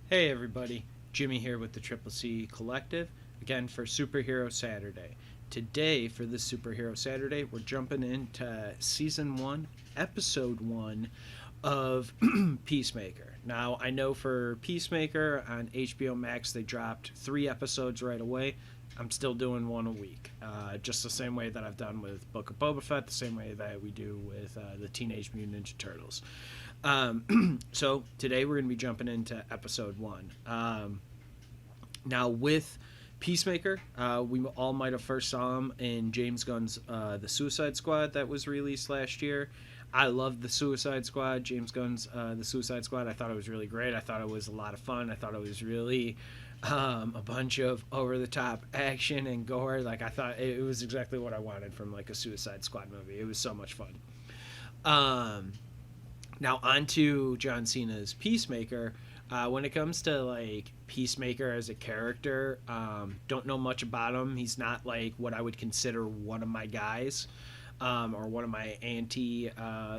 Hey everybody, Jimmy here with the Triple C Collective, again for Superhero Saturday. Today, for this Superhero Saturday, we're jumping into Season 1, Episode 1 of Peacemaker. Now, I know for Peacemaker on HBO Max, they dropped 3 episodes right away. I'm still doing one a week, just the same way that I've done with Book of Boba Fett, the same way that we do with the Teenage Mutant Ninja Turtles. So today we're going to be jumping into episode 1. Now with Peacemaker, we all might have first saw him in James Gunn's The Suicide Squad that was released last year. I loved The Suicide Squad, James Gunn's The Suicide Squad. I thought it was really great. I thought it was a lot of fun. I thought it was really a bunch of over-the-top action and gore. Like, I thought it was exactly what I wanted from, like, a Suicide Squad movie. It was so much fun. Now on to John Cena's Peacemaker. When it comes to like Peacemaker as a character, don't know much about him. He's not like what I would consider one of my guys, or one of my anti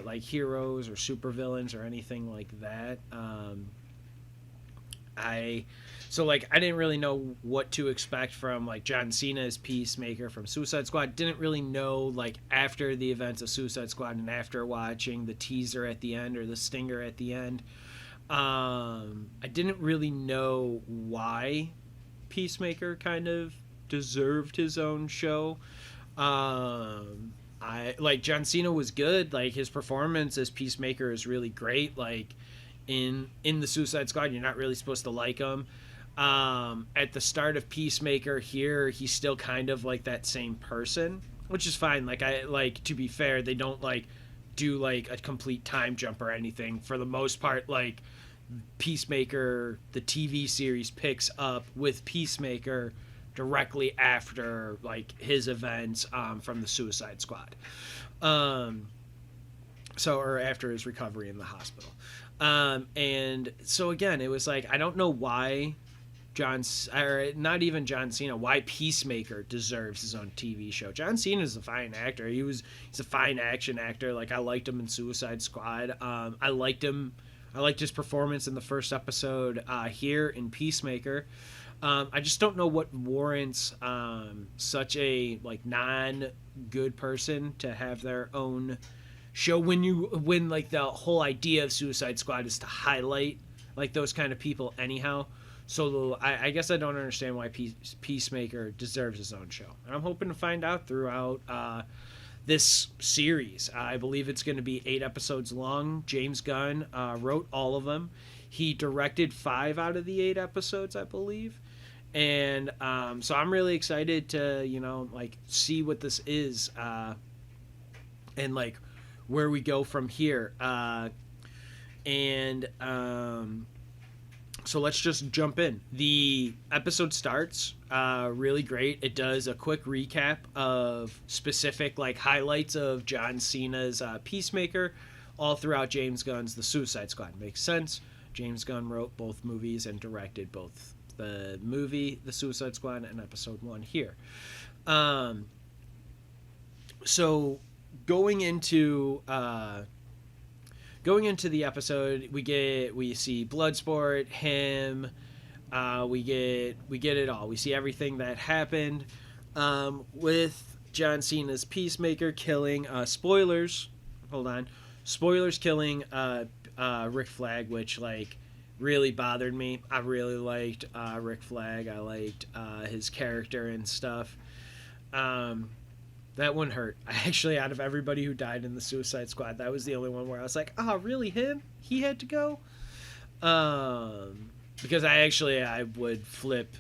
like heroes or supervillains or anything like that. I didn't really know what to expect from like John Cena's Peacemaker from Suicide Squad. Didn't really know like after the events of Suicide Squad and after watching the teaser at the end or the stinger at the end. I didn't really know why Peacemaker kind of deserved his own show. I like John Cena was good. Like his performance as Peacemaker is really great. Like in the Suicide Squad, you're not really supposed to like him. At the start of Peacemaker here, he's still kind of like that same person, which is fine. Like I like to be fair, they don't like do like a complete time jump or anything. For the most part, like Peacemaker, the TV series picks up with Peacemaker directly after like his events from the Suicide Squad. Or after his recovery in the hospital. And so again, it was like I don't know why or not even John Cena, why Peacemaker deserves his own TV show. John Cena is a fine actor. He's a fine action actor. Like I liked him in Suicide Squad. I liked him. I liked his performance in the first episode here in Peacemaker. I just don't know what warrants such a like non-good person to have their own show when like the whole idea of Suicide Squad is to highlight like those kind of people anyhow. So I guess I don't understand why Peacemaker deserves his own show. And I'm hoping to find out throughout this series. I believe it's going to be 8 episodes long. James Gunn wrote all of them. He directed 5 out of the 8 episodes, I believe. And so I'm really excited to, like see what this is and like where we go from here. So let's just jump in. The episode starts really great. It does a quick recap of specific like highlights of John Cena's Peacemaker all throughout James Gunn's The Suicide Squad. Makes sense. James Gunn wrote both movies and directed both the movie The Suicide Squad and episode 1 here. So going into the episode, we see Bloodsport, him, we get it all. We see everything that happened with John Cena's Peacemaker killing spoilers. Hold on, spoilers killing Rick Flag, which like really bothered me. I really liked Rick Flag. I liked his character and stuff. That one hurt. I actually, out of everybody who died in the Suicide Squad, that was the only one where I was like, oh, really, him? He had to go? Because I would flip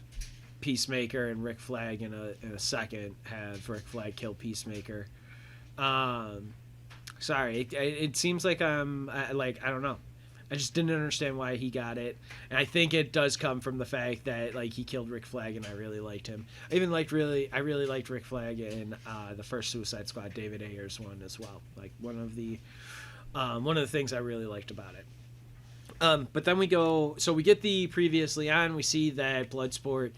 Peacemaker and Rick Flag in a second, have Rick Flag kill Peacemaker. Sorry, it seems like I don't know. I just didn't understand why he got it, and I think it does come from the fact that like he killed Rick Flag, and I really liked him. I really liked Rick Flag in the first Suicide Squad, David Ayer's one as well. Like one of the things I really liked about it. But then we get the previously on. We see that Bloodsport,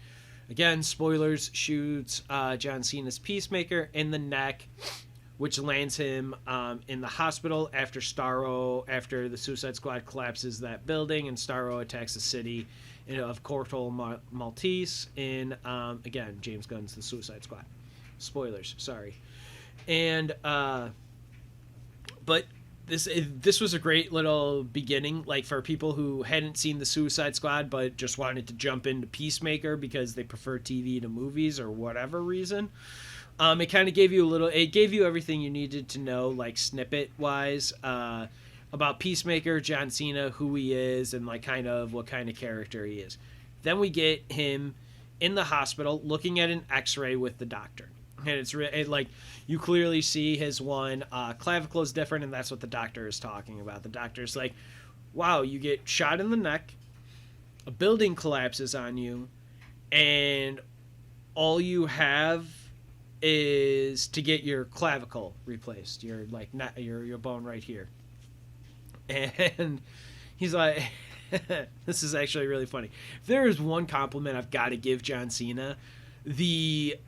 again spoilers, shoots John Cena's Peacemaker in the neck, which lands him in the hospital after the Suicide Squad collapses that building and Starro attacks the city of Corporal Maltese in again James Gunn's The Suicide Squad. Spoilers, sorry. And but this was a great little beginning, like for people who hadn't seen The Suicide Squad but just wanted to jump into Peacemaker because they prefer TV to movies or whatever reason. It kind of gave you it gave you everything you needed to know, like snippet wise, about Peacemaker, John Cena, who he is, and like kind of what kind of character he is. Then we get him in the hospital looking at an X-ray with the doctor. And it's like you clearly see his one clavicle is different, and that's what the doctor is talking about. The doctor's like, wow, you get shot in the neck, a building collapses on you, and all you have is to get your clavicle replaced, your like not your bone right here. And he's like, this is actually really funny. If there is one compliment I've got to give John Cena, the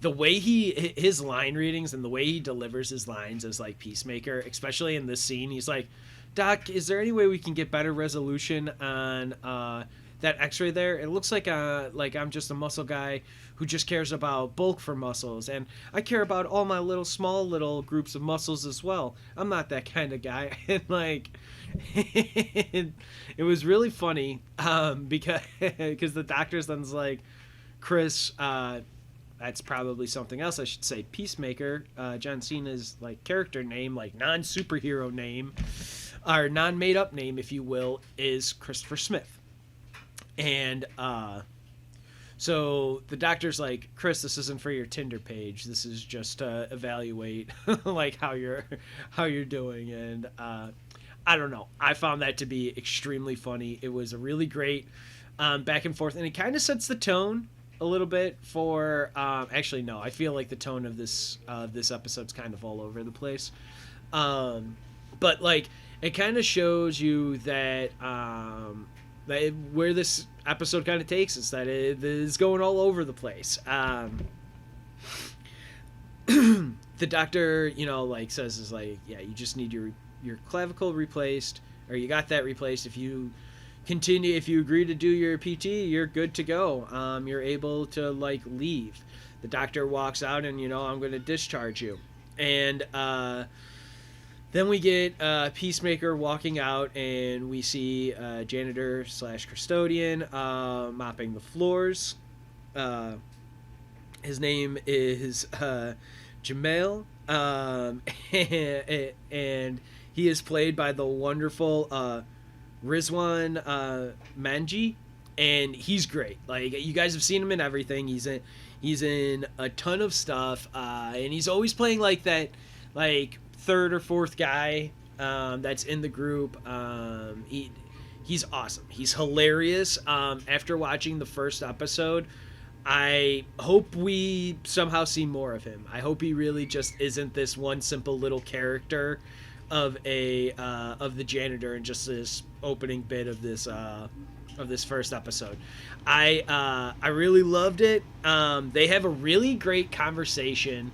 way his line readings and the way he delivers his lines as like Peacemaker, especially in this scene, he's like, Doc, is there any way we can get better resolution on that X-ray there? It looks like I'm just a muscle guy who just cares about bulk for muscles, and I care about all my small little groups of muscles as well. I'm not that kind of guy. And like, it was really funny because the doctor's then's like, Chris, that's probably something else I should say. Peacemaker, John Cena's like character name, like non-superhero name, or non-made up name, if you will, is Christopher Smith. And so the doctor's like, Chris, this isn't for your Tinder page. This is just to evaluate like how you're doing. And I don't know. I found that to be extremely funny. It was a really great back and forth, and it kind of sets the tone a little bit for actually no, I feel like the tone of this episode's kind of all over the place, but like it kind of shows you that where this episode kind of takes us, that it is going all over the place. The doctor, like says is like, yeah, you just need your clavicle replaced, or you got that replaced. If you agree to do your PT, you're good to go. You're able to like leave. The doctor walks out and I'm going to discharge you. And then we get Peacemaker walking out, and we see janitor / custodian mopping the floors. His name is Jamel, and he is played by the wonderful Rizwan Manji, and he's great. Like, you guys have seen him in everything. He's in a ton of stuff, and he's always playing like that, like third or fourth guy that's in the group. He's awesome. He's hilarious. After watching the first episode, I hope we somehow see more of him. I hope he really just isn't this one simple little character of the janitor in just this opening bit of this first episode. I really loved it. They have a really great conversation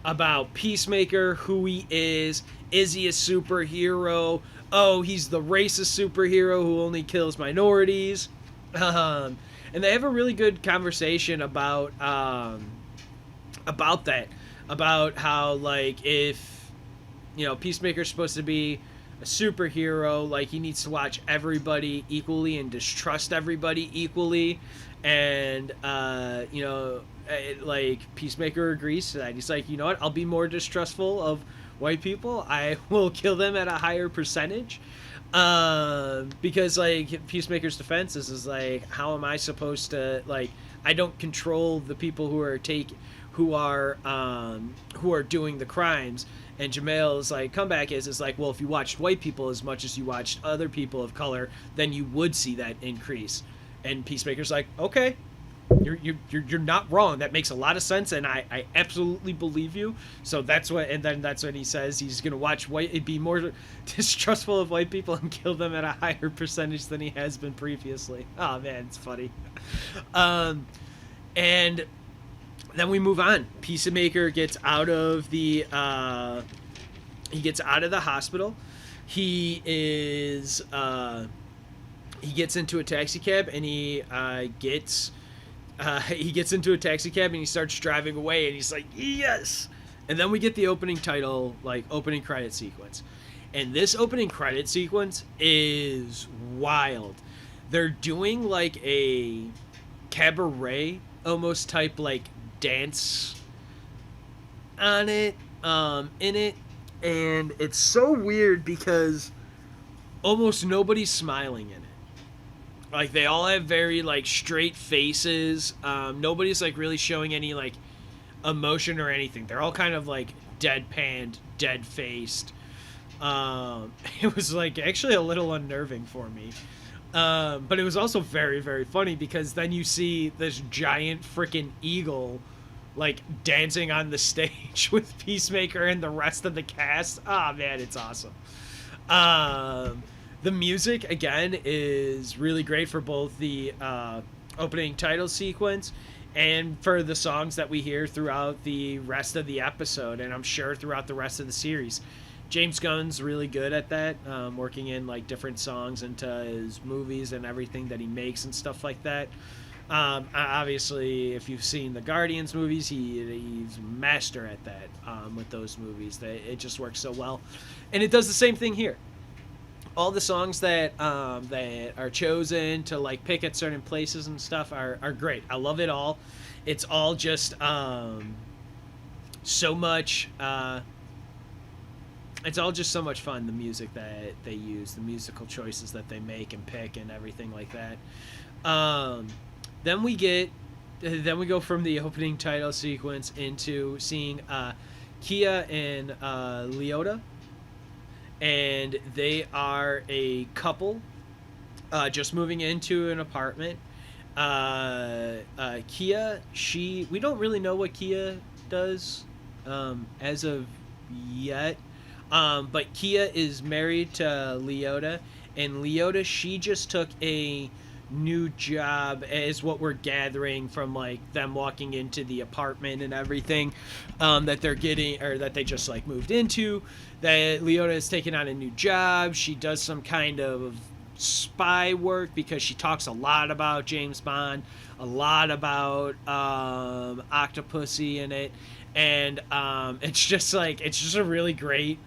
about Peacemaker, who he is he a superhero? Oh, he's the racist superhero who only kills minorities. And they have a really good conversation about that, about how, like, if Peacemaker's supposed to be a superhero, like, he needs to watch everybody equally and distrust everybody equally. And like, Peacemaker agrees to that. He's like, you know what, I'll be more distrustful of white people. I will kill them at a higher percentage, because, like, Peacemaker's defense is like, how am I supposed to, like, I don't control the people who are doing the crimes. And Jamel's like comeback is like, well, if you watched white people as much as you watched other people of color, then you would see that increase. And Peacemaker's like, okay, you're not wrong. That makes a lot of sense, and I absolutely believe you. So that's when he says he's gonna watch be more distrustful of white people and kill them at a higher percentage than he has been previously. Oh man, it's funny. And then we move on. Peacemaker gets out of the hospital. He is he gets into a taxi cab and he gets into a taxi cab and he starts driving away and he's like, yes. And then we get the opening title, like opening credit sequence. And this opening credit sequence is wild. They're doing like a cabaret almost type like dance on it, in it. And it's so weird because almost nobody's smiling in it. Like they all have very like straight faces. Nobody's like really showing any like emotion or anything. They're all kind of like deadpanned, dead faced. It was like actually a little unnerving for me. But it was also very, very funny because then you see this giant freaking eagle like dancing on the stage with Peacemaker and the rest of the cast. Ah, man, it's awesome. The music again is really great for both the opening title sequence and for the songs that we hear throughout the rest of the episode, and I'm sure throughout the rest of the series. James Gunn's really good at that, working in like different songs into his movies and everything that he makes and stuff like that. Obviously, if you've seen the Guardians movies, he's a master at that with those movies. It just works so well, and it does the same thing here. All the songs that are chosen to like pick at certain places and stuff are great. I love it all. It's all just so much. It's all just so much fun. The music that they use, the musical choices that they make and pick, and everything like that. Then we go from the opening title sequence into seeing Kia and Leota. And they are a couple just moving into an apartment. Kia, we don't really know what Kia does as of yet. But Kia is married to Leota. And Leota, she just took a new job, is what we're gathering from like them walking into the apartment and everything that they're getting, or that they just like moved into. That Leota has taken on a new job. She does some kind of spy work because she talks a lot about James Bond, a lot about Octopussy in it, and it's just a really great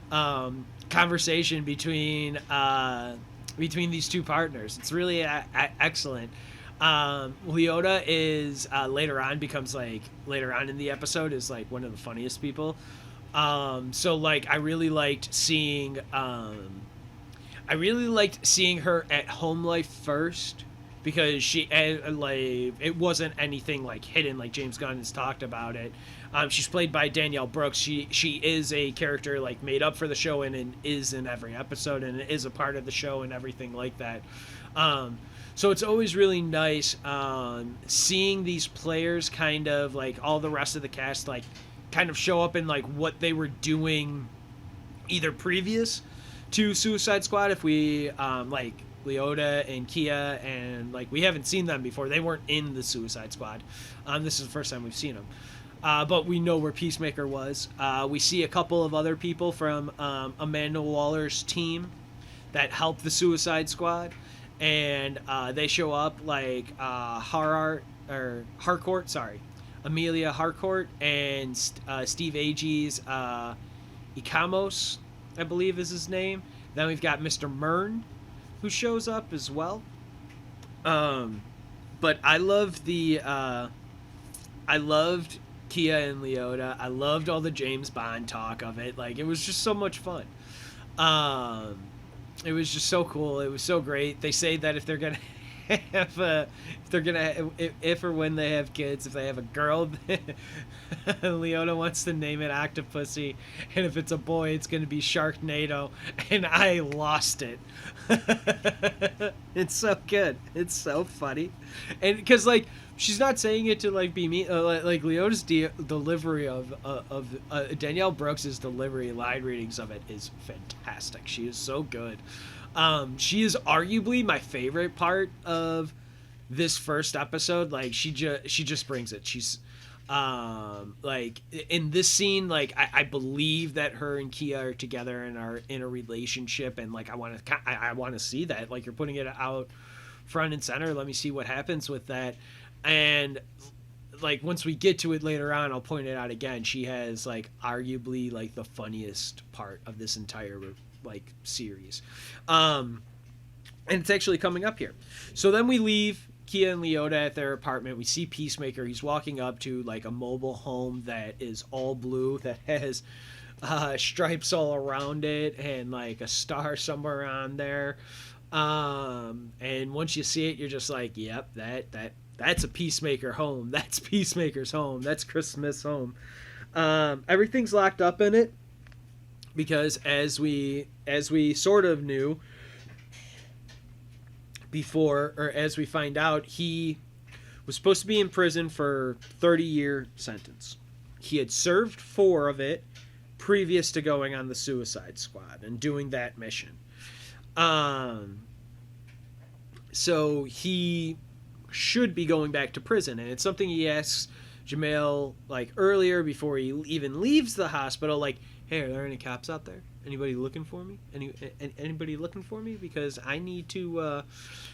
conversation between these two partners. It's really excellent. Leota is later on in the episode is like one of the funniest people. So like I really liked seeing her at home life first, because she like it wasn't anything like hidden like James Gunn has talked about it. She's played by Danielle Brooks. She is a character like made up for the show and is in every episode and is a part of the show and everything like that. So it's always really nice seeing these players kind of like all the rest of the cast like kind of show up in like what they were doing either previous to Suicide Squad. If we like Leota and Kia, and like we haven't seen them before. They weren't in the Suicide Squad. This is the first time we've seen them. But we know where Peacemaker was. We see a couple of other people from Amanda Waller's team that helped the Suicide Squad, and they show up like Harcourt, Amelia Harcourt, and Steve Agee's Ikamos, I believe is his name. Then we've got Mr. Myrn, who shows up as well. But I loved Kia and Leota. I loved all the James Bond talk of it. Like, it was just so much fun. It was just so cool. It was so great. They say that if they're gonna if or when they have kids, if they have a girl, Leota wants to name it Octopussy, and if it's a boy, it's gonna be Sharknado. And I lost it. It's so good. It's so funny, and because like she's not saying it to like be mean. Like Leota's delivery of Danielle Brooks's delivery, line readings of it is fantastic. She is so good. She is arguably my favorite part of this first episode. Like she just brings it. She's Like in this scene, like I believe that her and Kia are together and are in a relationship, and like I want to see that. Like you're putting it out front and center. Let me see what happens with that. And like once we get to it later on, I'll point it out again. She has like arguably like the funniest part of this entire like series. And it's actually coming up here. So then we leave Kia and Leota at their apartment. We see Peacemaker. He's walking up to like a mobile home that is all blue, that has stripes all around it and like a star somewhere on there. And once you see it, you're just like, yep, that's a Peacemaker home. That's Peacemaker's home. That's Chris Smith's home. Everything's locked up in it because as we sort of knew before, or as we find out, he was supposed to be in prison for 30-year sentence. He had served 4 of it previous to going on the Suicide Squad and doing that mission. So he should be going back to prison, and it's something he asks Jamail like earlier before he even leaves the hospital, like, hey, are there any cops out there? Anybody looking for me? Anybody looking for me? Because I need to,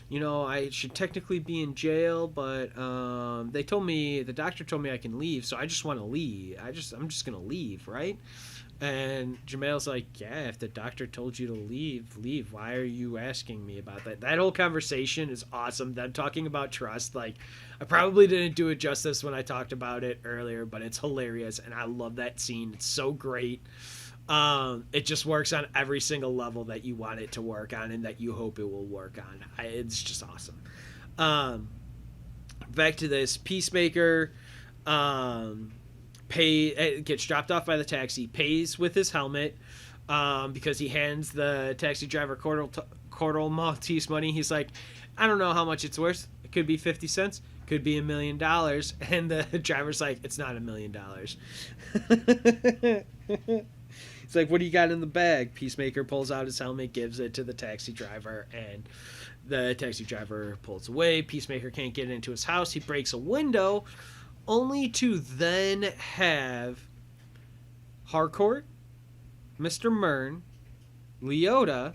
I should technically be in jail, but the doctor told me I can leave, so I just want to leave. I'm just gonna leave, right? And Jamail's like, yeah, if the doctor told you to leave. Why are you asking me about that? That whole conversation is awesome. Them talking about trust. Like, I probably didn't do it justice when I talked about it earlier, but it's hilarious, and I love that scene. It's so great. It just works on every single level that you want it to work on and that you hope it will work on. It's just awesome. Back to this. Peacemaker gets dropped off by the taxi, pays with his helmet because he hands the taxi driver Cordell Maltese money. He's like, I don't know how much it's worth. It could be 50 cents. Could be $1 million. And the driver's like, it's not $1 million. It's like, what do you got in the bag? Peacemaker pulls out his helmet, gives it to the taxi driver, and the taxi driver pulls away. Peacemaker can't get into his house. He breaks a window, only to then have Harcourt, Mr. Myrn, Leota,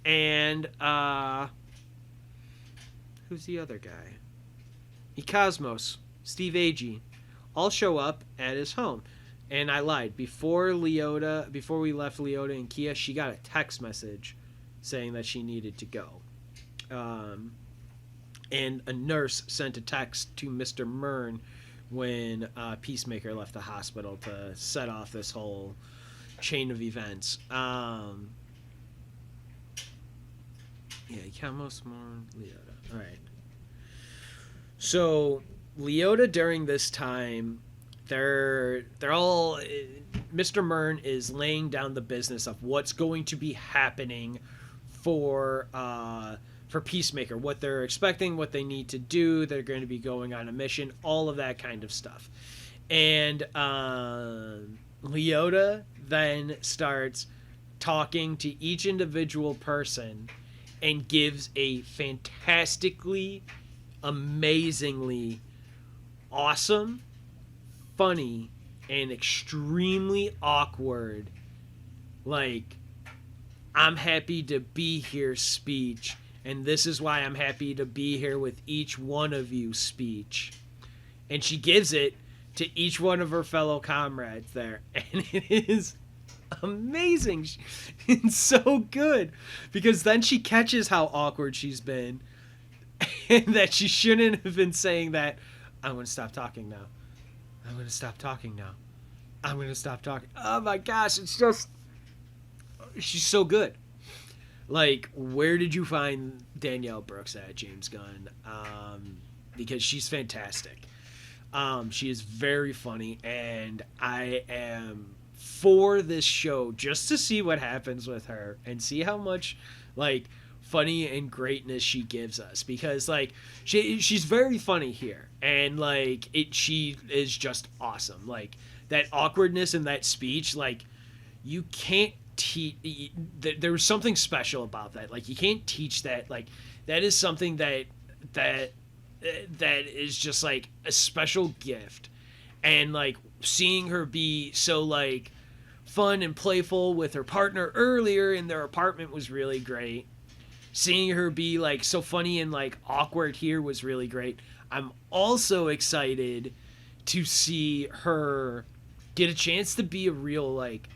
and who's the other guy? Cosmos, Steve Agee, all show up at his home. And I lied. Before we left Leota and Kia, she got a text message saying that she needed to go. And a nurse sent a text to Mr. Myrn when Peacemaker left the hospital to set off this whole chain of events. Cosmos, Myrn, Leota. All right. So Leota during this time, they're all, Mr. Myrn is laying down the business of what's going to be happening for Peacemaker, what they're expecting, what they need to do. They're going to be going on a mission, all of that kind of stuff. And Leota then starts talking to each individual person and gives a fantastically, amazingly awesome, funny, and extremely awkward, like, I'm happy to be here speech, and this is why I'm happy to be here with each one of you speech. And she gives it to each one of her fellow comrades there, and it is amazing. It's so good, because then she catches how awkward she's been, and that she shouldn't have been saying that, I'm going to stop talking now. I'm going to stop talking now. I'm going to stop talking. Oh my gosh, it's just, she's so good. Like, where did you find Danielle Brooks at, James Gunn? Because she's fantastic. She is very funny, and I am for this show just to see what happens with her and see how much, like, funny and greatness she gives us, because like she's very funny here, and like she is just awesome. Like that awkwardness in that speech, like you can't teach. There was something special about that. Like you can't teach that. Like that is something that is just like a special gift, and like seeing her be so like fun and playful with her partner earlier in their apartment was really great. Seeing her be like so funny and like awkward here was really great. I'm also excited to see her get a chance to be a real like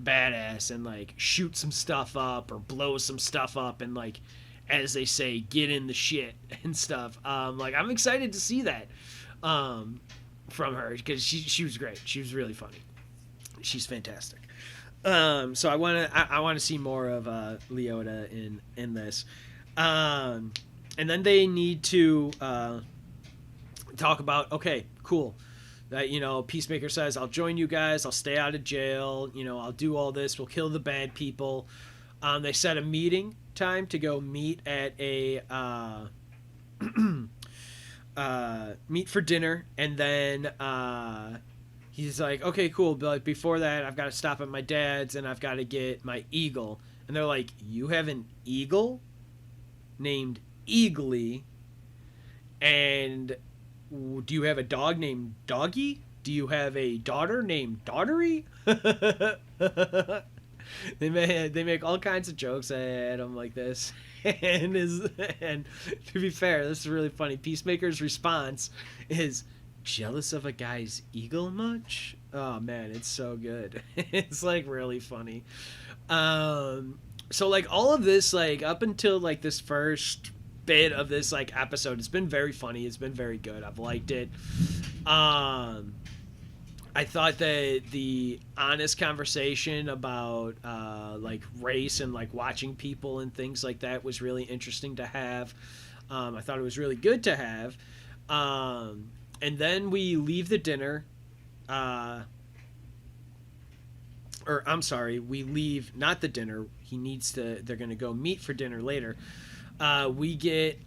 badass and like shoot some stuff up or blow some stuff up and like, as they say, get in the shit and stuff. Like I'm excited to see that from her because she was great. She was really funny. She's fantastic. So I want to see more of Leota in this, and then they need to talk about, okay, cool, that Peacemaker says, I'll join you guys, I'll stay out of jail, I'll do all this, we'll kill the bad people. They set a meeting time to go meet at a meet for dinner, and then he's like, okay, cool, but like before that I've got to stop at my dad's and I've got to get my eagle. And they're like, you have an eagle named Eagly, and do you have a dog named Doggy? Do you have a daughter named Daughtery? They make all kinds of jokes at him like this, and to be fair, this is really funny. Peacemaker's response is, jealous of a guy's eagle much? Oh man, it's so good. It's like really funny. So like all of this, like up until like this first bit of this like episode, it's been very funny. It's been very good. I've liked it. I thought that the honest conversation about like race and like watching people and things like that was really interesting to have. I thought it was really good to have. And then we leave the dinner. Or I'm sorry, we leave not the dinner. They're going to go meet for dinner later. We get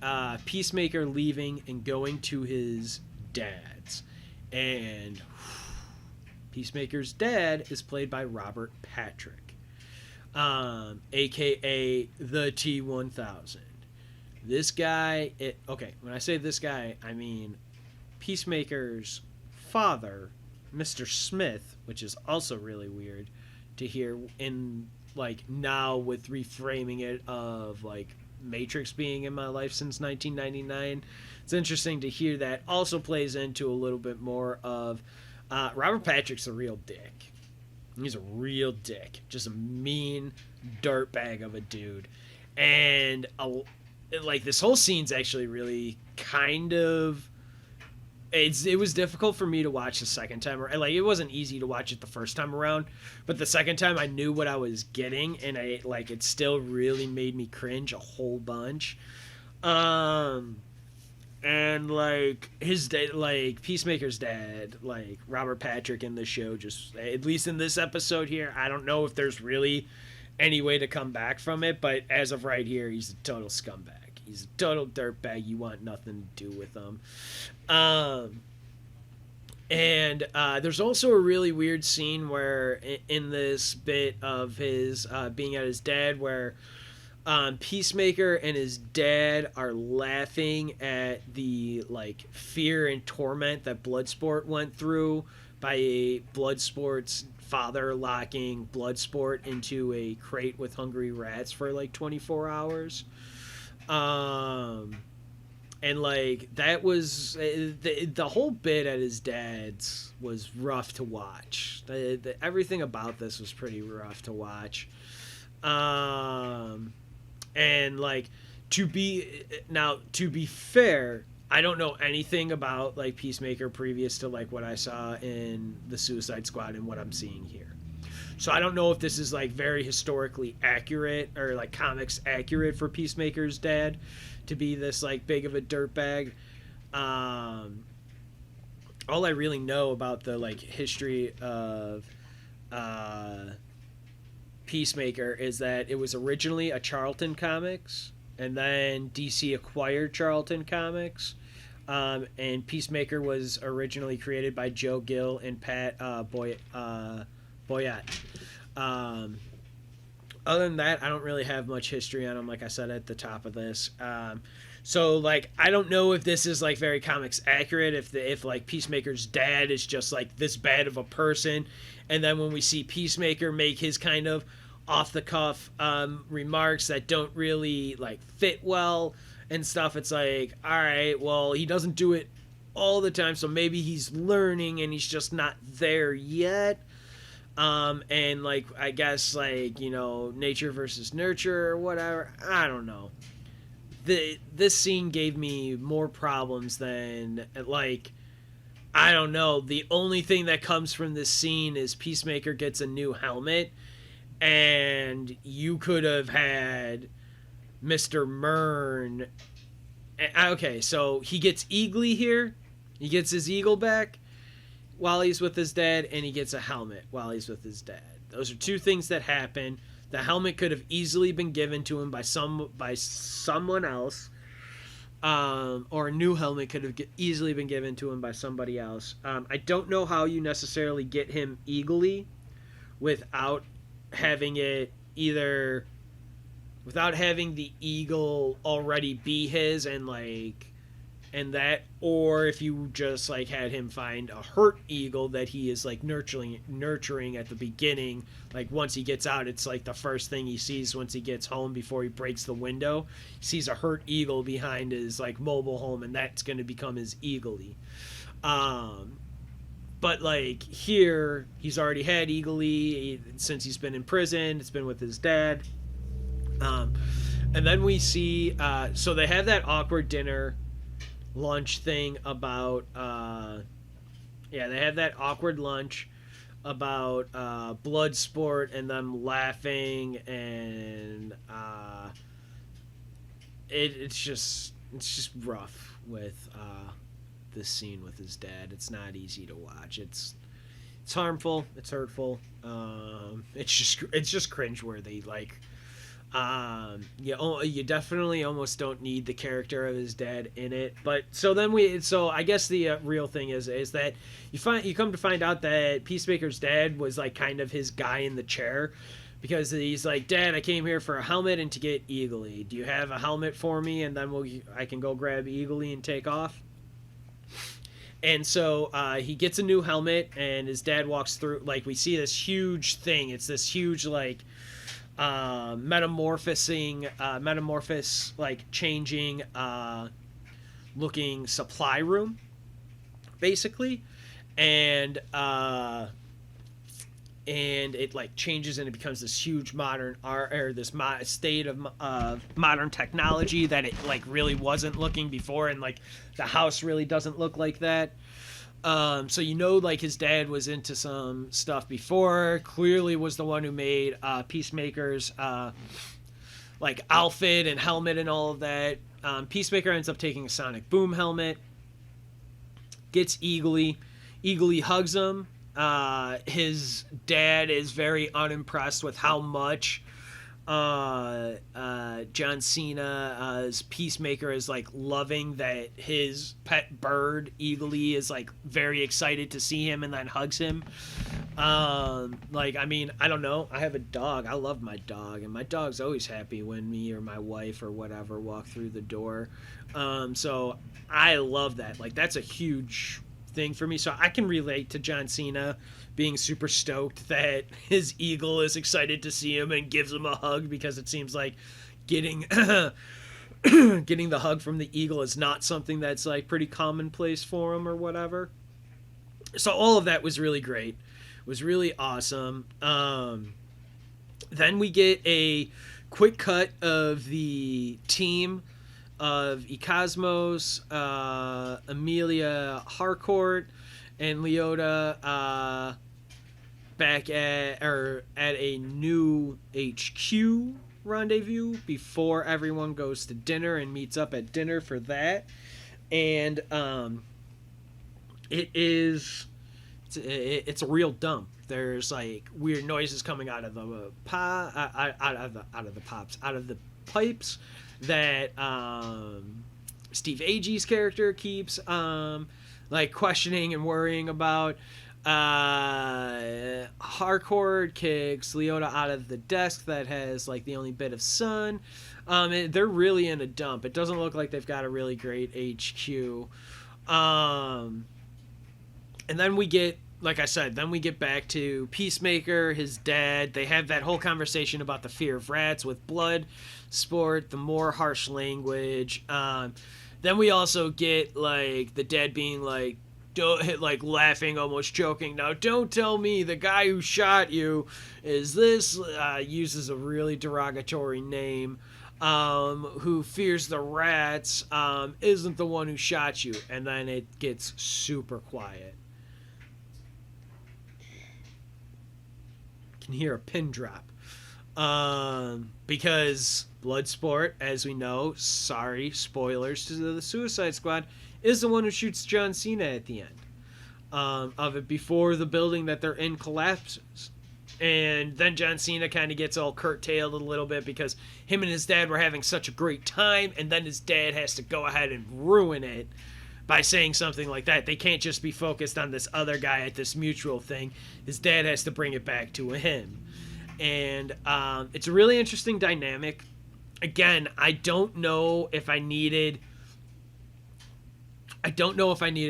Peacemaker leaving and going to his dad's. And Peacemaker's dad is played by Robert Patrick, a.k.a. the T-1000. This guy, when I say this guy, I mean Peacemaker's father, Mr. Smith, which is also really weird to hear in, like, now with reframing it of, like, Matrix being in my life since 1999. It's interesting to hear that also plays into a little bit more of Robert Patrick's a real dick. He's a real dick. Just a mean dirtbag of a dude. And, like, this whole scene's actually really kind of... It was difficult for me to watch the second time. Like, it wasn't easy to watch it the first time around, but the second time I knew what I was getting, and it still really made me cringe a whole bunch. And like his dad, like Peacemaker's dad, like Robert Patrick in the show, just at least in this episode here, I don't know if there's really any way to come back from it, but as of right here, he's a total scumbag. He's a total dirtbag. You want nothing to do with him. And there's also a really weird scene where in this bit of his being at his dad, where Peacemaker and his dad are laughing at the like fear and torment that Bloodsport went through by Bloodsport's father locking Bloodsport into a crate with hungry rats for like 24 hours. And like that was the whole bit at his dad's was rough to watch. Everything about this was pretty rough to watch. And like to be fair, I don't know anything about like Peacemaker previous to like what I saw in the Suicide Squad and what I'm seeing here. So I don't know if this is like very historically accurate or like comics accurate for Peacemaker's dad to be this like big of a dirtbag. All I really know about the like history of Peacemaker is that it was originally a Charlton Comics, and then DC acquired Charlton Comics. And Peacemaker was originally created by Joe Gill and Pat Boyett. Other than that, I don't really have much history on him, like I said at the top of this. So like I don't know if this is like very comics accurate, if like Peacemaker's dad is just like this bad of a person, and then when we see Peacemaker make his kind of off the cuff remarks that don't really like fit well and stuff, it's like, all right, well, he doesn't do it all the time, so maybe he's learning and he's just not there yet. And like I guess like, you know, nature versus nurture or whatever, I don't know. This scene gave me more problems than like, I don't know. The only thing that comes from this scene is Peacemaker gets a new helmet, and you could have had Mr. Myrn. Okay, so he gets Eagly here. He gets his eagle back while he's with his dad, and he gets a helmet while he's with his dad. Those are two things that happen. The helmet could have easily been given to him by someone else, or a new helmet could have easily been given to him by somebody else. I don't know how you necessarily get him eagly without having it either without having the eagle already be his and that, or if you just like had him find a hurt eagle that he is like nurturing at the beginning. Like once he gets out, it's like the first thing he sees once he gets home before he breaks the window. He sees a hurt eagle behind his like mobile home, and that's going to become his eagly. But like here, he's already had eagly since he's been in prison. It's been with his dad. And then we see, so they have that awkward dinner lunch thing about they have that awkward lunch about blood sport and them laughing, and it's just rough with this scene with his dad. It's not easy to watch. It's harmful, it's hurtful, it's just cringeworthy. Like you definitely almost don't need the character of his dad in it. But so I guess the real thing is that you come to find out that Peacemaker's dad was like kind of his guy in the chair, because he's like, Dad, I came here for a helmet and to get Eagly. Do you have a helmet for me? And then I can go grab Eagly and take off. And so he gets a new helmet, and his dad walks through. Like we see this huge thing. It's this huge like metamorphos like changing looking supply room basically, and it like changes and it becomes this huge modern art, or this state of modern technology that it like really wasn't looking before, and like the house really doesn't look like that. So you know, like his dad was into some stuff before. Clearly, was the one who made Peacemaker's like outfit and helmet and all of that. Peacemaker ends up taking a sonic boom helmet. Gets Eagly. Eagly hugs him. His dad is very unimpressed with how much John Cena's Peacemaker is like loving that his pet bird Eagly is like very excited to see him and then hugs him. Like, I mean, I don't know, I have a dog, I love my dog, and my dog's always happy when me or my wife or whatever walk through the door. So I love that. Like, that's a huge thing for me, so I can relate to John Cena being super stoked that his eagle is excited to see him and gives him a hug, because it seems like getting getting the hug from the eagle is not something that's like pretty commonplace for him or whatever. So all of that was really great, was really awesome. Then we get a quick cut of the team of Ecosmos, Amelia Harcourt, and Leota back at a new HQ rendezvous before everyone goes to dinner and meets up at dinner for that. And it's a real dump. There's like weird noises coming out of the pipes that Steve Agee's character keeps like questioning and worrying about. Harcourt kicks Leota out of the desk that has like the only bit of sun. They're really in a dump. It doesn't look like they've got a really great HQ. And then we get, like I said, then we get back to Peacemaker, his dad. They have that whole conversation about the fear of rats with blood sport, the more harsh language. Then we also get like the dad being like, like laughing, almost joking. Now, don't tell me the guy who shot you is this. Uses a really derogatory name. Who fears the rats isn't the one who shot you. And then it gets super quiet. Can hear a pin drop. Because Bloodsport, as we know, sorry, spoilers to the Suicide Squad, is the one who shoots John Cena at the end of it before the building that they're in collapses. And then John Cena kind of gets all curtailed a little bit because him and his dad were having such a great time, and then his dad has to go ahead and ruin it by saying something like that. They can't just be focused on this other guy at this mutual thing. His dad has to bring it back to him. And it's a really interesting dynamic. Again, I don't know if I needed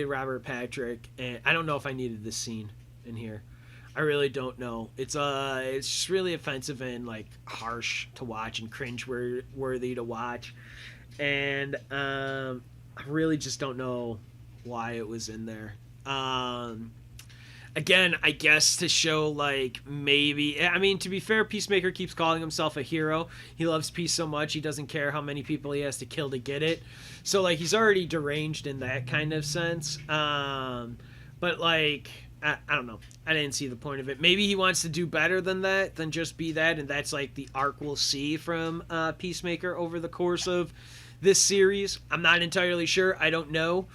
Robert Patrick, and I don't know if I needed this scene in here. I really don't know. It's just really offensive and like harsh to watch and cringe worthy to watch. And I really just don't know why it was in there. Again, I guess to show like maybe, I mean, to be fair, Peacemaker keeps calling himself a hero. He loves peace so much he doesn't care how many people he has to kill to get it. So like he's already deranged in that kind of sense. But like I don't know. I didn't see the point of it. Maybe he wants to do better than that, than just be that, and that's like the arc we'll see from Peacemaker over the course of this series. I'm not entirely sure. I don't know.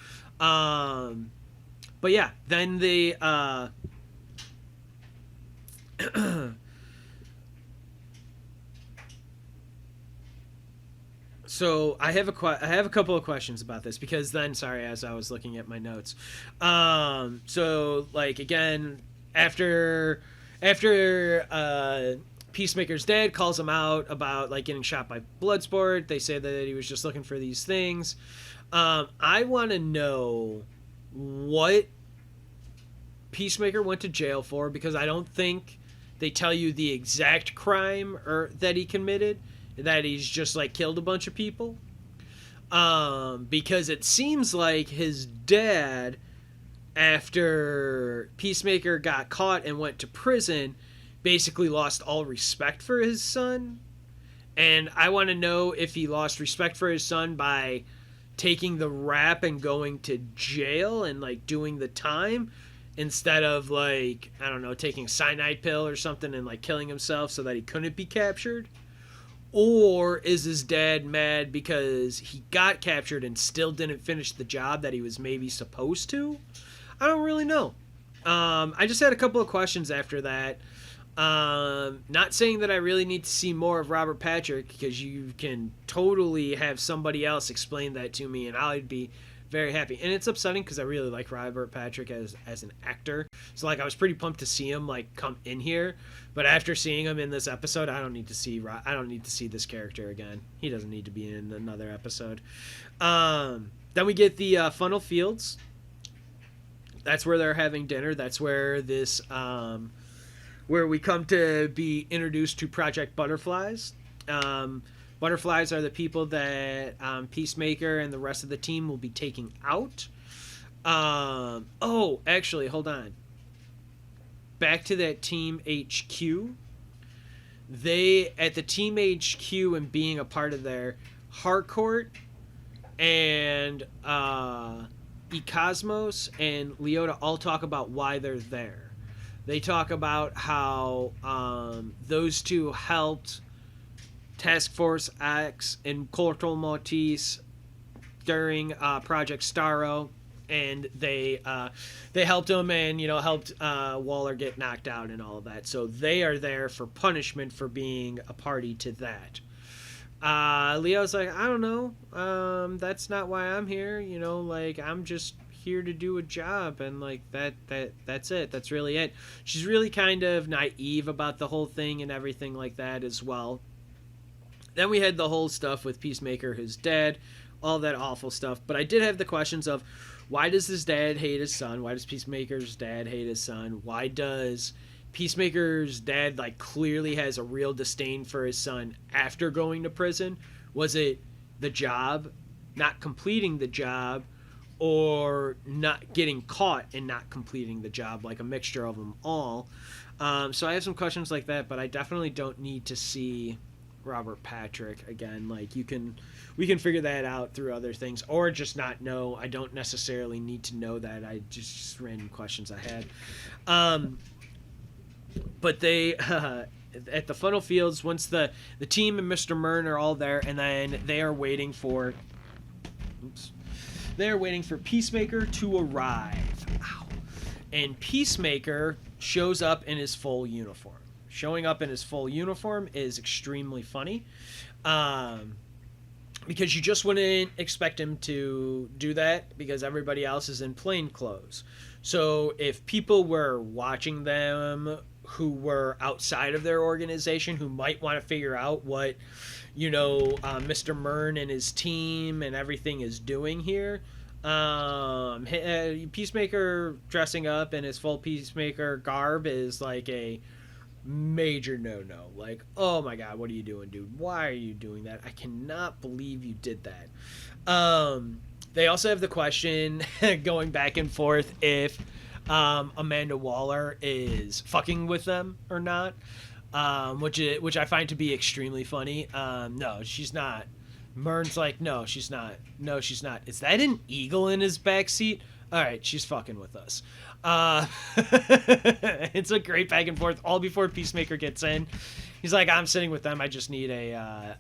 But yeah, then the so I have a couple of questions about this because then, sorry, as I was looking at my notes. So like again, after Peacemaker's dad calls him out about like getting shot by Bloodsport, they say that he was just looking for these things. I want to know what Peacemaker went to jail for, because I don't think they tell you the exact crime or that he committed, that he's just like killed a bunch of people. Because it seems like his dad, after Peacemaker got caught and went to prison, basically lost all respect for his son. And I want to know if he lost respect for his son by taking the rap and going to jail and like doing the time, instead of like, I don't know, taking a cyanide pill or something and like killing himself so that he couldn't be captured. Or is his dad mad because he got captured and still didn't finish the job that he was maybe supposed to? I don't really know. I just had a couple of questions after that. Not saying that I really need to see more of Robert Patrick, because you can totally have somebody else explain that to me and I'd be very happy. And it's upsetting because I really like Robert Patrick as an actor. So like I was pretty pumped to see him like come in here, but after seeing him in this episode, I don't need to see this character again. He doesn't need to be in another episode. Then we get the Funnel Fields. That's where they're having dinner. That's where this where we come to be introduced to Project Butterflies. Butterflies are the people that Peacemaker and the rest of the team will be taking out. Oh, actually, hold on. Back to that Team HQ. They, at the Team HQ and being a part of their Harcourt and Ecosmos and Leota all talk about why they're there. They talk about how those two helped Task Force X and Corporal Maltese during Project Starro, and they helped him and helped Waller get knocked out and all of that. So they are there for punishment for being a party to that. Leo's like, I don't know, that's not why I'm here. Like I'm just here to do a job, and like that's it. That's really it. She's really kind of naive about the whole thing and everything like that as well. Then we had the whole stuff with Peacemaker, his dad, all that awful stuff. But I did have the questions of, why does his dad hate his son? Why does Peacemaker's dad hate his son? Why does Peacemaker's dad like clearly has a real disdain for his son after going to prison? Was it the job, not completing the job, or not getting caught and not completing the job, like a mixture of them all? So I have some questions like that, but I definitely don't need to see Robert Patrick again. Like, we can figure that out through other things, or just not know. I don't necessarily need to know that. I just random questions I had. But they at the funnel fields, once the team and Mr. Mern are all there, and then they are waiting for Peacemaker to arrive. Ow. And Peacemaker shows up in his full uniform. Showing up in his full uniform is extremely funny, because you just wouldn't expect him to do that, because everybody else is in plain clothes. So if people were watching them who were outside of their organization, who might want to figure out what, Mr. Mern and his team and everything is doing here, Peacemaker dressing up in his full Peacemaker garb is like a major no. Like, oh my god, what are you doing, dude? Why are you doing that? I cannot believe you did that. They also have the question going back and forth if Amanda Waller is fucking with them or not, which I find to be extremely funny. No, she's not. Mern's like, no, she's not. No, she's not. Is that an eagle in his backseat? All right, she's fucking with us. It's a great back and forth, all before Peacemaker gets in. He's like, I'm sitting with them. I just need a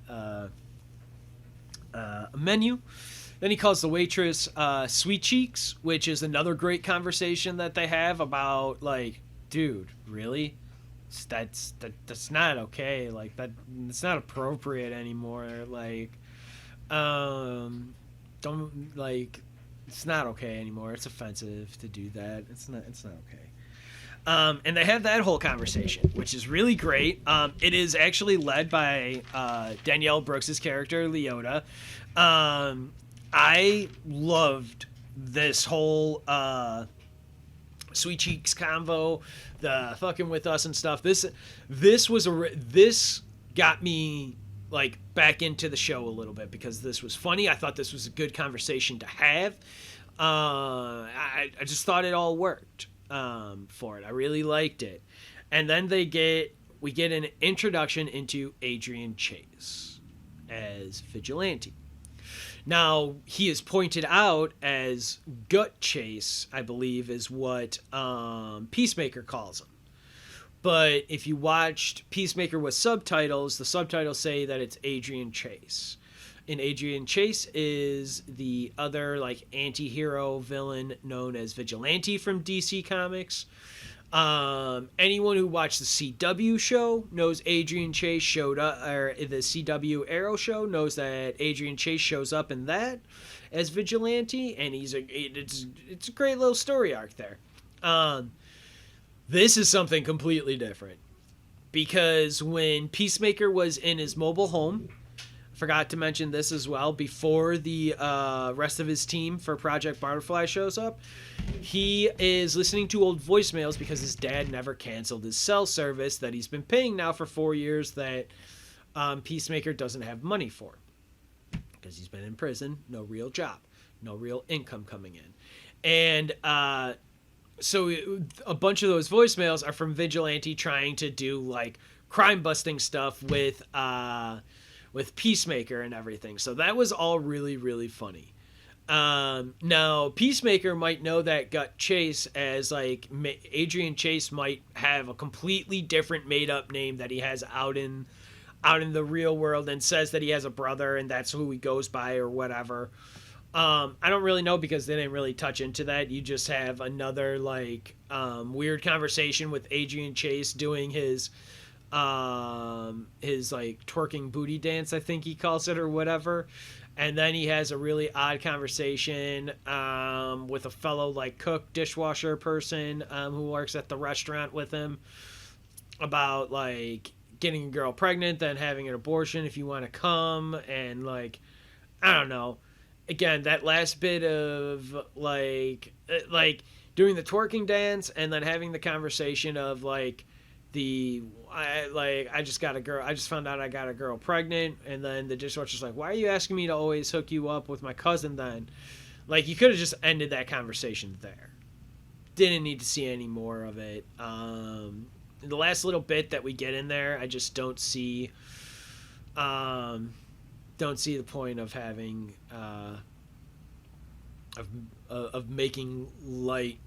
menu. Then he calls the waitress Sweet Cheeks, which is another great conversation that they have about, like, dude, really? That's not okay. Like, it's not appropriate anymore. Like, don't, like, it's not okay anymore. It's offensive to do that. It's not okay. And they have that whole conversation, which is really great. It is actually led by Danielle Brooks' character, Leota. I loved this whole Sweet Cheeks convo, the fucking with us and stuff. This got me like back into the show a little bit, because this was funny. I thought this was a good conversation to have. I just thought it all worked for it. I really liked it. And then we get an introduction into Adrian Chase as Vigilante. Now, he is pointed out as Gut Chase, I believe, is what Peacemaker calls him. But if you watched Peacemaker with subtitles, the subtitles say that it's Adrian Chase. And Adrian Chase is the other, like, anti-hero villain known as Vigilante from DC Comics. Anyone who watched the CW show knows Adrian Chase showed up, or the CW Arrow show knows that Adrian Chase shows up in that as Vigilante, and it's a great little story arc there. This is something completely different, because when Peacemaker was in his mobile home, forgot to mention this as well, before the rest of his team for Project Butterfly shows up, he is listening to old voicemails because his dad never canceled his cell service that he's been paying now for 4 years that Peacemaker doesn't have money for, because he's been in prison, no real job, no real income coming in. And so a bunch of those voicemails are from Vigilante trying to do like crime busting stuff with Peacemaker and everything. So that was all really, really funny. Now, Peacemaker might know that Gut Chase as like Adrian Chase might have a completely different made up name that he has out in the real world, and says that he has a brother and that's who he goes by or whatever. I don't really know, because they didn't really touch into that. You just have another like weird conversation with Adrian Chase doing his like twerking booty dance, I think he calls it, or whatever. And then he has a really odd conversation with a fellow like cook, dishwasher person who works at the restaurant with him about like getting a girl pregnant, then having an abortion if you want to come, and like I don't know. Again, that last bit of like doing the twerking dance and then having the conversation of like I just got a girl. I just found out I got a girl pregnant, and then the dishwasher's like, "Why are you asking me to always hook you up with my cousin?" Then, like, you could have just ended that conversation there. Didn't need to see any more of it. The last little bit that we get in there, I just don't see. Don't see the point of having of making light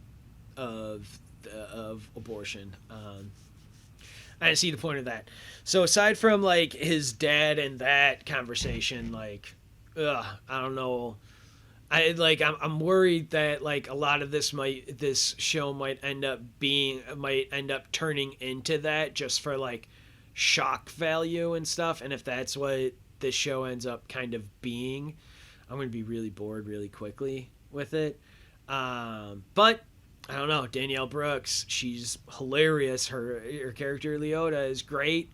of abortion. I didn't see the point of that. So aside from like his dad and that conversation, like, I don't know. I'm worried that like a lot of this show might end up turning into that just for like shock value and stuff. And if that's what this show ends up kind of being, I'm going to be really bored really quickly with it. But I don't know. Danielle Brooks, she's hilarious. Her character Leota is great.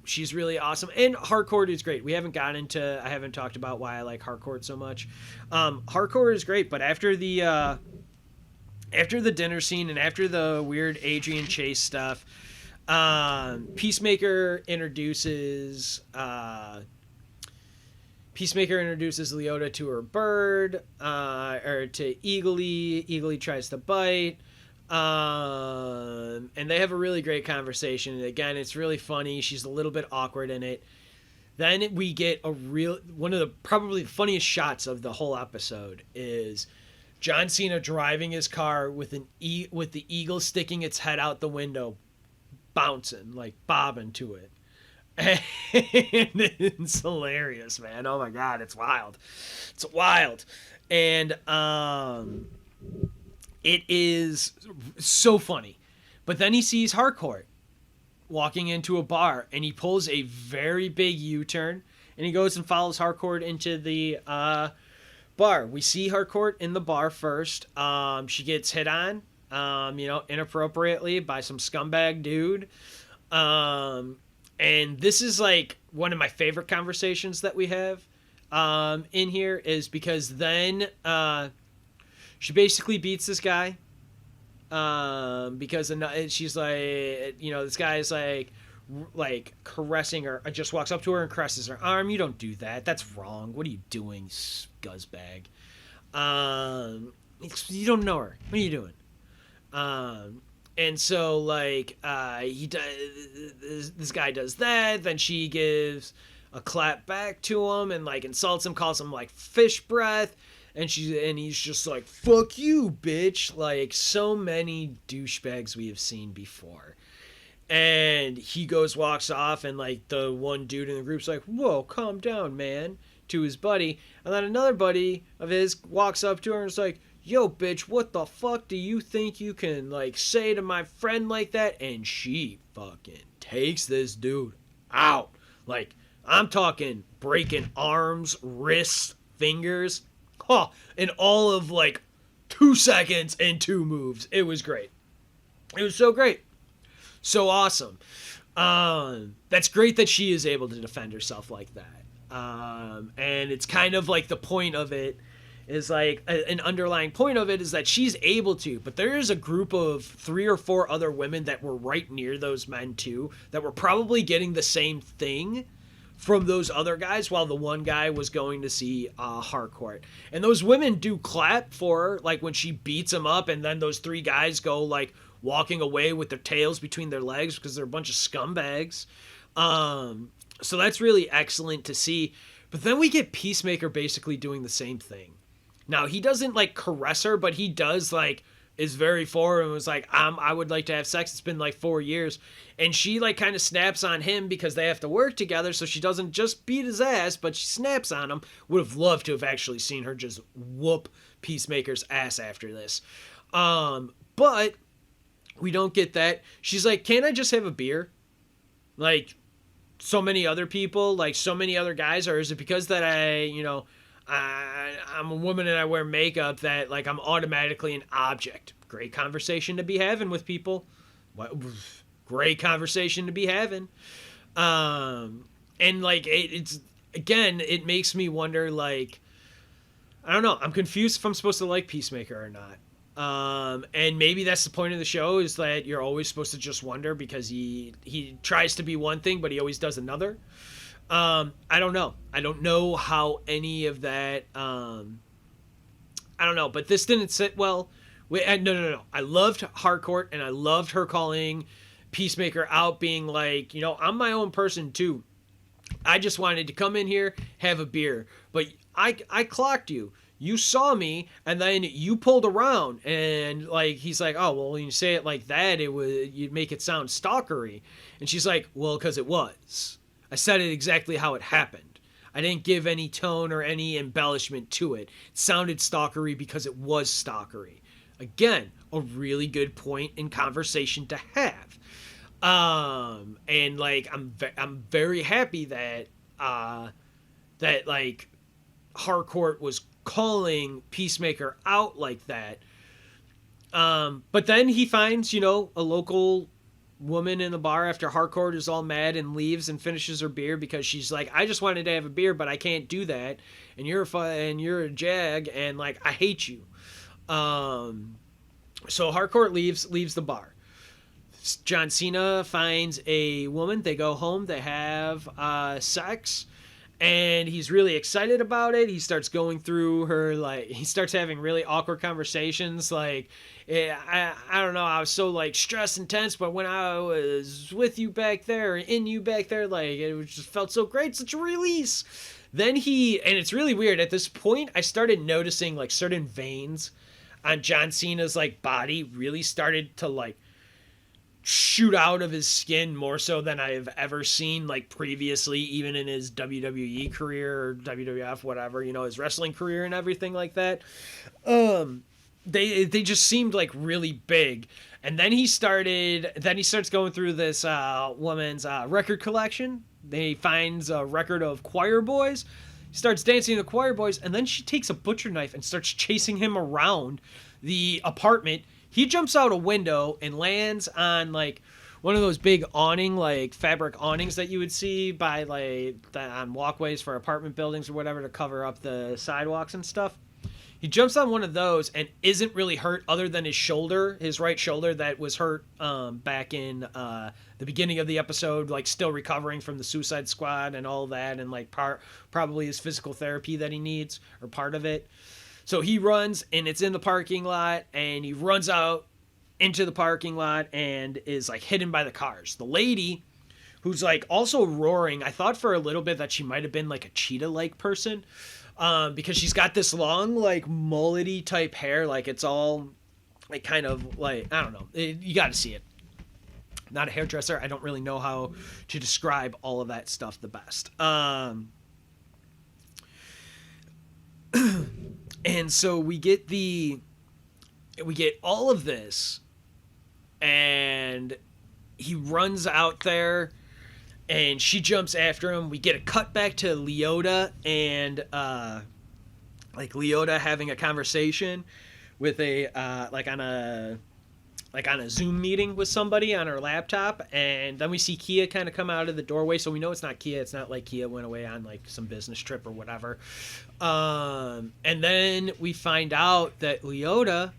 She's really awesome, and Harcourt is great. I haven't talked about why I like Harcourt so much. Harcourt is great, but after the dinner scene and after the weird Adrian Chase stuff, Peacemaker introduces Leota to her bird, or to Eagly. Eagly tries to bite. And they have a really great conversation. And again, it's really funny. She's a little bit awkward in it. Then we get one of the probably funniest shots of the whole episode is John Cena driving his car with the eagle sticking its head out the window, bouncing, like bobbing to it. And it's hilarious, man. Oh my god, it's wild. It's wild. And it is so funny. But then he sees Harcourt walking into a bar, and he pulls a very big U-turn, and he goes and follows Harcourt into the bar. We see Harcourt in the bar first. She gets hit on, inappropriately by some scumbag dude. And this is like one of my favorite conversations that we have in here, is because then she basically beats this guy because she's like, this guy is like caressing her. Just walks up to her and caresses her arm. You don't do that. That's wrong. What are you doing, scuzzbag? You don't know her. What are you doing? And so, like, this guy does that. Then she gives a clap back to him and, like, insults him, calls him, like, fish breath. And he's just like, fuck you, bitch. Like, so many douchebags we have seen before. And he walks off, and, like, the one dude in the group's like, whoa, calm down, man, to his buddy. And then another buddy of his walks up to her and is like, yo, bitch, what the fuck do you think you can, like, say to my friend like that? And she fucking takes this dude out. Like, I'm talking breaking arms, wrists, fingers. In all of, like, 2 seconds and 2 moves. It was great. It was so great. So awesome. That's great that she is able to defend herself like that. And it's kind of like the point of it is like an underlying point of it is that she's able to, but there is a group of 3 or 4 other women that were right near those men too, that were probably getting the same thing from those other guys, while the one guy was going to see Harcourt. And those women do clap for her, like when she beats him up, and then those 3 guys go like walking away with their tails between their legs because they're a bunch of scumbags. So that's really excellent to see. But then we get Peacemaker basically doing the same thing. Now, he doesn't like caress her, but he does like is very for her and was like, I would like to have sex. It's been like 4 years. And she like kind of snaps on him because they have to work together. So she doesn't just beat his ass, but she snaps on him. Would have loved to have actually seen her just whoop Peacemaker's ass after this. But we don't get that. She's like, can't I just have a beer? Like, so many other people, like so many other guys, or is it because that I'm a woman and I wear makeup that like I'm automatically an object? Great conversation to be having with people. What great conversation to be having. And like it's again, it makes me wonder. Like I don't know. I'm confused if I'm supposed to like Peacemaker or not. And maybe that's the point of the show is that you're always supposed to just wonder because he tries to be one thing but he always does another. I don't know. I don't know how any of that. I don't know, but this didn't sit well. No. I loved Harcourt and I loved her calling Peacemaker out, being like, I'm my own person too. I just wanted to come in here, have a beer, but I clocked you. You saw me, and then you pulled around, and like he's like, oh well, when you say it like that, you'd make it sound stalkery, and she's like, well, because it was. I said it exactly how it happened. I didn't give any tone or any embellishment to it. It sounded stalkery because it was stalkery. Again, a really good point in conversation to have. And like I'm very happy that that like Harcourt was calling Peacemaker out like that. But then he finds, a local woman in the bar after Harcourt is all mad and leaves and finishes her beer because she's like, I just wanted to have a beer, but I can't do that. And you're a jag, and like I hate you. So Harcourt leaves the bar. John Cena finds a woman. They go home. They have sex. And he's really excited about it. He starts going through her, like, he starts having really awkward conversations. Like, I don't know, I was so, like, stressed and tense, but when I was with you back there, in you back there, like, it just felt so great, such a release. Then and it's really weird, at this point, I started noticing, like, certain veins on John Cena's, like, body really started to, like, shoot out of his skin more so than I've ever seen, like, previously, even in his WWE career or WWF, whatever, his wrestling career and everything like that. They just seemed like really big. And then he starts going through this woman's record collection. He finds a record of Choir Boys. He starts dancing to Choir Boys, and then she takes a butcher knife and starts chasing him around the apartment. He jumps out a window and lands on, like, one of those big awning, like, fabric awnings that you would see by, like, on walkways for apartment buildings or whatever to cover up the sidewalks and stuff. He jumps on one of those and isn't really hurt other than his right shoulder that was hurt back in the beginning of the episode, like, still recovering from the Suicide Squad and all that, and, like, probably his physical therapy that he needs, or part of it. So he runs, and it's in the parking lot, and he runs out into the parking lot and is, like, hidden by the cars. The lady, who's, like, also roaring, I thought for a little bit that she might have been, like, a cheetah-like person, because she's got this long, like, mullety type hair, like, it's all, like, kind of, like, I don't know. You gotta see it. Not a hairdresser. I don't really know how to describe all of that stuff the best. And so we get all of this, and he runs out there, and she jumps after him. We get a cut back to Leota, and like Leota having a conversation with on a Zoom meeting with somebody on her laptop, and then we see Kia kind of come out of the doorway, so we know it's not Kia. It's not like Kia went away on, like, some business trip or whatever. And then we find out that Leota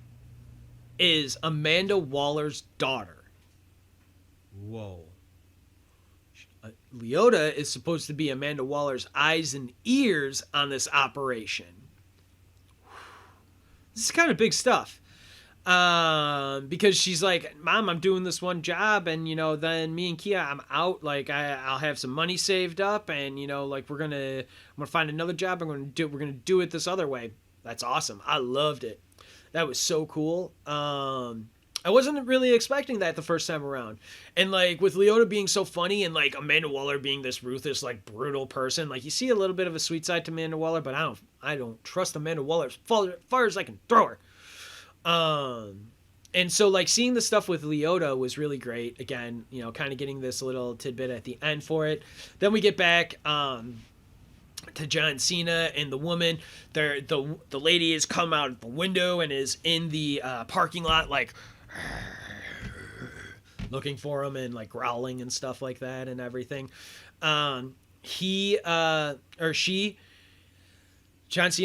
is Amanda Waller's daughter. Whoa. Leota is supposed to be Amanda Waller's eyes and ears on this operation. This is kind of big stuff. Because she's like, Mom, I'm doing this one job, and, then me and Kia, I'm out, like, I'll have some money saved up, and, like, I'm gonna find another job, we're gonna do it this other way. That's awesome. I loved it. That was so cool. I wasn't really expecting that the first time around. And, like, with Leota being so funny and, like, Amanda Waller being this ruthless, like, brutal person, like, you see a little bit of a sweet side to Amanda Waller, but I don't trust Amanda Waller as far as I can throw her. And so like seeing the stuff with Leota was really great. Again, you know, kind of getting this little tidbit at the end for it. Then we get back to John Cena and the woman. The lady has come out the window and is in the parking lot like looking for him and like growling and stuff like that and everything. John Cena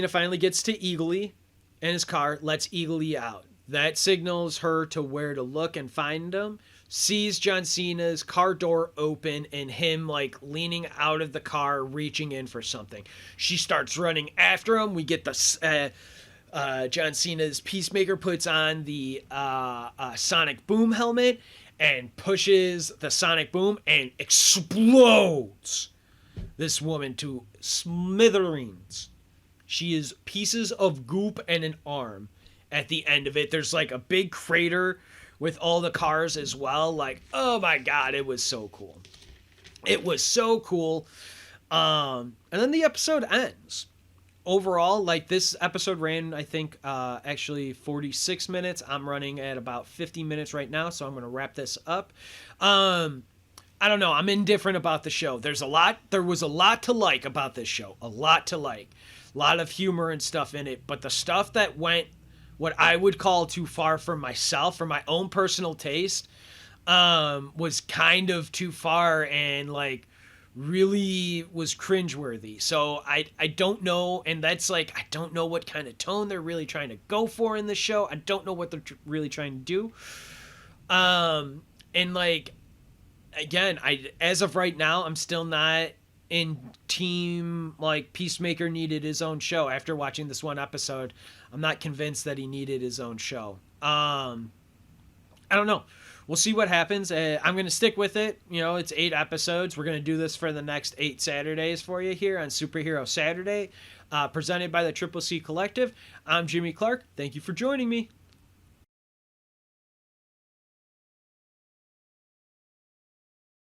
finally gets to Eagly in his car, lets Eagly out. That signals her to where to look and find him. Sees John Cena's car door open and him like leaning out of the car, reaching in for something. She starts running after him. We get the John Cena's Peacemaker puts on the sonic boom helmet and pushes the sonic boom and explodes this woman to smithereens. She is pieces of goop and an arm. At the end of it, there's like a big crater with all the cars as well. Like, oh my god, it was so cool. It was so cool. And then the episode ends. Overall, like this episode ran, I think, actually 46 minutes. I'm running at about 50 minutes right now, so I'm going to wrap this up. I don't know. I'm indifferent about the show. There was a lot to like about this show. A lot to like. A lot of humor and stuff in it. But the stuff that went what I would call too far for myself, for my own personal taste, was kind of too far and like really was cringeworthy. So I don't know, and that's like I don't know what kind of tone they're really trying to go for in the show. I don't know what they're really trying to do. And like again, as of right now, I'm still not in team like Peacemaker needed his own show. After watching this one episode, I'm not convinced that he needed his own show. I don't know. We'll see what happens. I'm going to stick with it. You know, it's 8 episodes. We're going to do this for the next 8 Saturdays for you here on Superhero Saturday, presented by the Triple C Collective. I'm Jimmy Clark. Thank you for joining me.